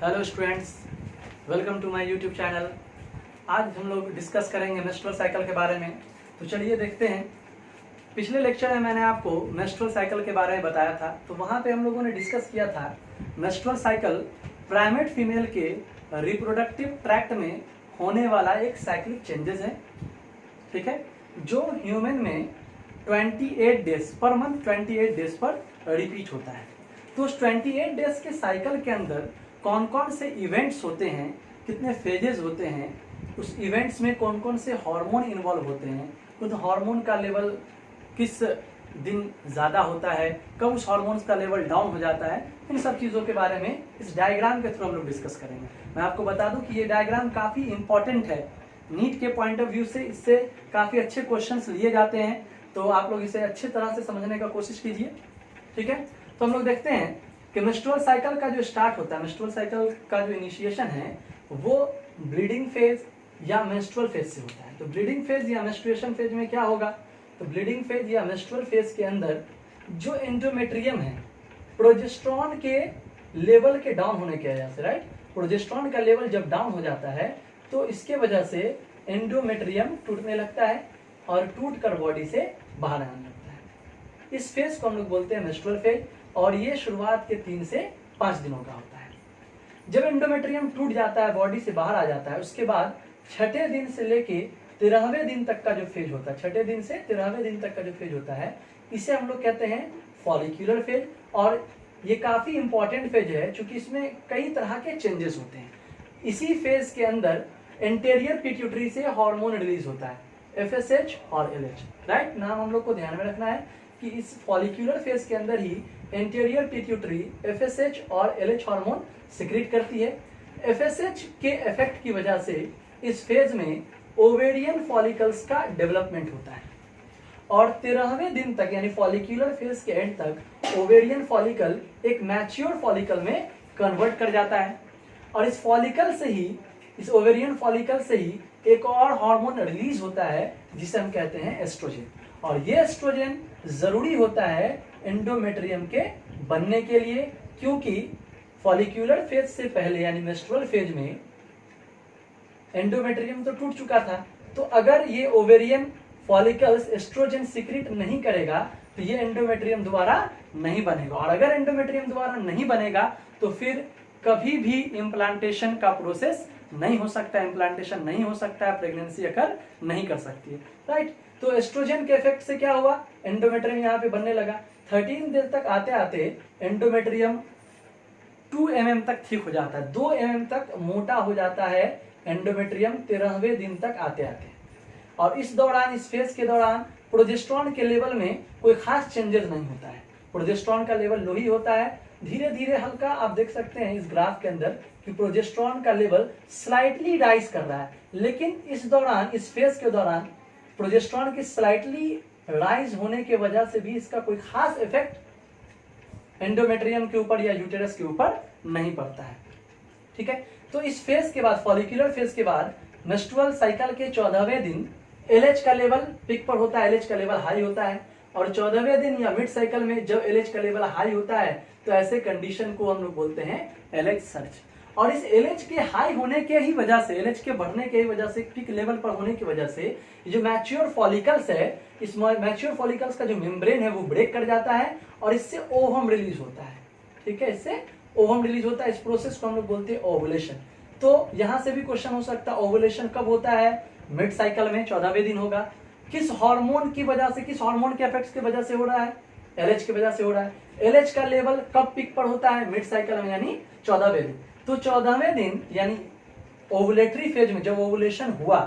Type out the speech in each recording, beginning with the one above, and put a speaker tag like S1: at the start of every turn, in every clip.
S1: Hello students, welcome to my YouTube channel. आज हम लोग डिस्कस करेंगे मेंस्ट्रुअल साइकिल के बारे में। तो चलिए देखते हैं। पिछले लेक्चर में मैंने आपको मेंस्ट्रुअल साइकिल के बारे में बताया था, तो वहाँ पे हम लोगों ने डिस्कस किया था मेंस्ट्रुअल साइकिल प्राइमेट फीमेल के रिप्रोडक्टिव ट्रैक्ट में होने वाला एक साइक्लिक चेंजेस है, ठीक है, जो ह्यूमन में 28 डेज पर मंथ 28 डेज पर रिपीट होता है। तो उस 28 डेज के साइकिल के अंदर कौन कौन से इवेंट्स होते हैं, कितने फेजेस होते हैं, उस इवेंट्स में कौन कौन से हार्मोन इन्वॉल्व होते हैं, उस हार्मोन का लेवल किस दिन ज़्यादा होता है, कब उस हार्मोन्स का लेवल डाउन हो जाता है, इन सब चीज़ों के बारे में इस डायग्राम के थ्रू हम लोग डिस्कस करेंगे। मैं आपको बता दूं कि ये डायग्राम काफ़ी इंपॉर्टेंट है नीट के पॉइंट ऑफ व्यू से। इससे काफ़ी अच्छे क्वेश्चंस लिए जाते हैं, तो आप लोग इसे अच्छे तरह से समझने का कोशिश कीजिए, ठीक है। तो हम लोग देखते हैं कि मेंस्ट्रुअल साइकिल का जो स्टार्ट होता है, मेंस्ट्रुअल साइकिल का जो इनिशिएशन है वो ब्लीडिंग फेज या मेंस्ट्रुअल फेज से होता है। तो ब्लीडिंग फेज या मेंस्ट्रुएशन फेज में क्या होगा, तो ब्लीडिंग फेज या मेंस्ट्रुअल फेज के अंदर जो एंडोमेट्रियम है, प्रोजेस्टेरॉन के लेवल के डाउन होने की वजह से, राइट, प्रोजेस्टेरॉन का लेवल जब डाउन हो जाता है तो इसके वजह से एंडोमेट्रियम टूटने लगता है और टूट कर बॉडी से बाहर आने लगता है। इस फेज को हम लोग बोलते हैं मेंस्ट्रुअल फेज, और ये शुरुआत के 3 से 5 दिनों का होता है। जब एंडोमेट्रियम टूट जाता है, बॉडी से बाहर आ जाता है, उसके बाद 6ठे दिन से लेके 13वें दिन तक का जो फेज होता है, 6ठे दिन से 13वें दिन तक का जो फेज होता है, इसे हम लोग कहते हैं फॉलिक्यूलर फेज। और ये काफी इंपॉर्टेंट फेज है क्योंकि इसमें कई तरह के चेंजेस होते हैं। इसी फेज के अंदर एंटेरियर पिट्यूटरी से हार्मोन रिलीज होता है, FSH और LH, राइट। नाम हम लोग को ध्यान में रखना है कि इस फॉलिक्यूलर फेज के अंदर ही एंटेरियर पिट्यूटरी FSH और LH हार्मोन सिक्रीट करती है। FSH के इफेक्ट की वजह से इस फेज में ओवेरियन फॉलिकल्स का डेवलपमेंट होता है, और 13वें दिन तक यानी फॉलिक्यूलर फेज के एंड तक ओवेरियन फॉलिकल एक मैच्योर फॉलिकल में कन्वर्ट कर जाता है। और इस फॉलिकल से ही, इस ओवेरियन फॉलिकल से ही एक और हार्मोन रिलीज होता है जिसे हम कहते हैं एस्ट्रोजन। और ये एस्ट्रोजन जरूरी होता है एंडोमेट्रियम के बनने के लिए, क्योंकि फॉलिक्यूलर फेज से पहले यानी मेंस्ट्रुअल फेज में एंडोमेट्रियम तो टूट चुका था। तो अगर ये ओवेरियन फॉलिकल्स एस्ट्रोजन सिक्रीट नहीं करेगा तो ये एंडोमेट्रियम दोबारा नहीं बनेगा, और अगर एंडोमेट्रियम दोबारा नहीं बनेगा तो फिर कभी भी इम्प्लांटेशन का प्रोसेस नहीं हो सकता, इम्प्लांटेशन नहीं हो सकता है, प्रेगनेंसी अकर नहीं कर सकती है, राइट। तो एस्ट्रोजन के इफेक्ट से क्या हुआ, एंडोमेट्रियम यहाँ पे बनने लगा। 13 दिन तक आते आते एंडोमेट्रियम 2 mm तक ठीक हो जाता है, 2 mm तक मोटा हो जाता है एंडोमेट्रियम 13वें दिन तक आते आते। और इस दौरान, इस फेज के दौरान प्रोजेस्टेरॉन के लेवल में कोई खास चेंजेस नहीं होता है, प्रोजेस्टेरॉन का लेवल लो ही होता है। धीरे धीरे हल्का आप देख सकते हैं इस ग्राफ के अंदर कि प्रोजेस्टेरॉन का लेवल स्लाइटली राइज कर रहा है, लेकिन इस दौरान, इस फेज के दौरान प्रोजेस्टेरॉन की स्लाइटली राइज होने की वजह से भी इसका कोई खास इफेक्ट एंडोमेट्रियम के ऊपर या यूटेरस के ऊपर नहीं पड़ता है, ठीक है। तो इस फेज के बाद, फॉलिक्यूलर फेज के बाद, मेंस्ट्रुअल साइकिल के 14वें दिन LH का लेवल पिक पर होता है, LH का लेवल हाई होता है। और 14वें दिन या मिड साइकिल में जब LH का लेवल हाई होता है तो ऐसे कंडीशन को हम लोग बोलते हैं LH सर्ज। और इस LH के हाई होने के ही वजह से, LH के बढ़ने के ही वजह से, पिक लेवल पर होने की वजह से जो मैच्योर फॉलिकल्स है, इस मैच्योर फॉलिकल्स का जो मेम्ब्रेन है वो ब्रेक कर जाता है और इससे ओवम रिलीज होता है, ठीक है, इससे ओवम रिलीज होता है। इस प्रोसेस को हम लोग बोलते हैं ओवुलेशन। तो यहां से भी क्वेश्चन हो सकता है, ओवुलेशन कब होता है, मिड साइकिल में 14वें दिन होगा। किस हार्मोन की वजह से, किस हार्मोन के इफेक्ट्स की वजह से हो रहा है, LH की वजह से हो रहा है। LH का लेवल कब पिक पर होता है, मिड साइकिल में यानी 14वें दिन। तो 14वें दिन यानी ओवुलेटरी फेज में जब ओवुलेशन हुआ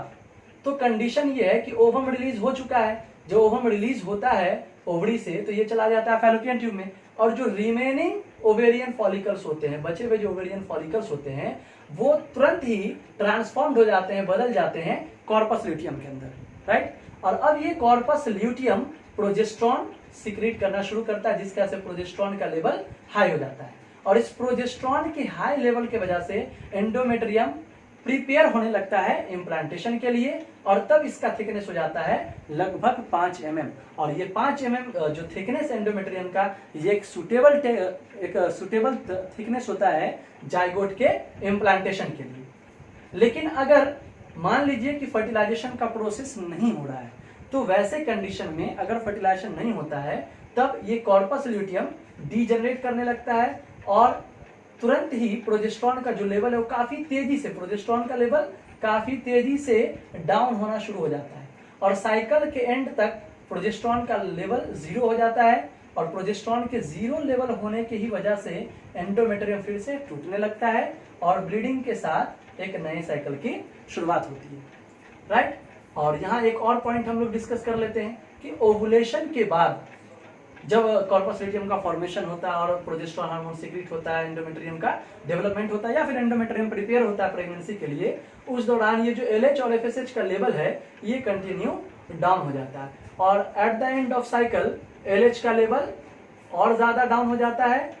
S1: तो कंडीशन ये है कि ओवम रिलीज हो चुका है। जो ओवम रिलीज होता है ओवरी से तो ये चला जाता है फैलोपियन ट्यूब में, और जो रिमेनिंग ओवेरियन फॉलिकल्स होते हैं, बचे हुए जो ओवेरियन फॉलिकल्स होते हैं, वो तुरंत ही ट्रांसफॉर्म्ड हो जाते हैं, बदल जाते हैं कॉर्पस ल्यूटियम के अंदर, राइट। और अब ये कॉर्पस ल्यूटियम प्रोजेस्टेरॉन सिक्रीट करना शुरू करता है, जिसका से प्रोजेस्टेरॉन का लेवल हाई हो जाता है। और इस प्रोजेस्टेरॉन की हाई लेवल की वजह से एंडोमेट्रियम प्रिपेयर होने लगता है इम्प्लांटेशन के लिए, और तब इसका थिकनेस हो जाता है लगभग 5 mm। और ये 5 mm जो थिकनेस एंडोमेट्रियम का, ये एक सुटेबल थिकनेस होता है जाइगोट के इम्प्लांटेशन के लिए। लेकिन अगर मान लीजिए कि फर्टिलाइजेशन का प्रोसेस नहीं हो रहा है, तो वैसे कंडीशन में अगर फर्टिलाइजेशन नहीं होता है तब ये कॉर्पस ल्यूटियम डीजनरेट करने लगता है, और तुरंत ही प्रोजेस्टेरॉन का जो लेवल है वो काफी तेजी से, प्रोजेस्टेरॉन का लेवल काफी तेजी से डाउन होना शुरू हो जाता है, और साइकिल के एंड तक प्रोजेस्टेरॉन का लेवल 0 हो जाता है। और प्रोजेस्टेरॉन के 0 लेवल होने की ही वजह से एंडोमेट्रियम फिर से टूटने लगता है, और ब्लीडिंग के साथ एक नए साइकिल की शुरुआत होती है, राइट। और यहाँ एक और पॉइंट हम लोग डिस्कस कर लेते हैं कि ओवुलेशन के बाद जब कॉर्पस ल्यूटियम का फॉर्मेशन होता है और प्रोजेस्टेरॉन हार्मोन सीक्रेट होता है, एंडोमेट्रियम का डेवलपमेंट होता है, या फिर एंडोमेट्रियम प्रिपेयर होता है प्रेगनेंसी के लिए, उस दौरान ये जो LH और FSH का लेवल है ये कंटिन्यू डाउन हो जाता है, और at the end of cycle LH का लेवल और ज्यादा डाउन हो जाता है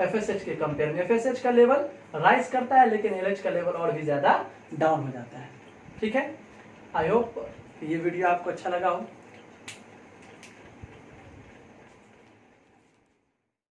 S1: FSH के कंपेयर में। FSH का लेवल राइज करता है, लेकिन LH का लेवल और भी ज्यादा डाउन हो जाता है। ठीक है, आई होप ये वीडियो आपको अच्छा लगा हो।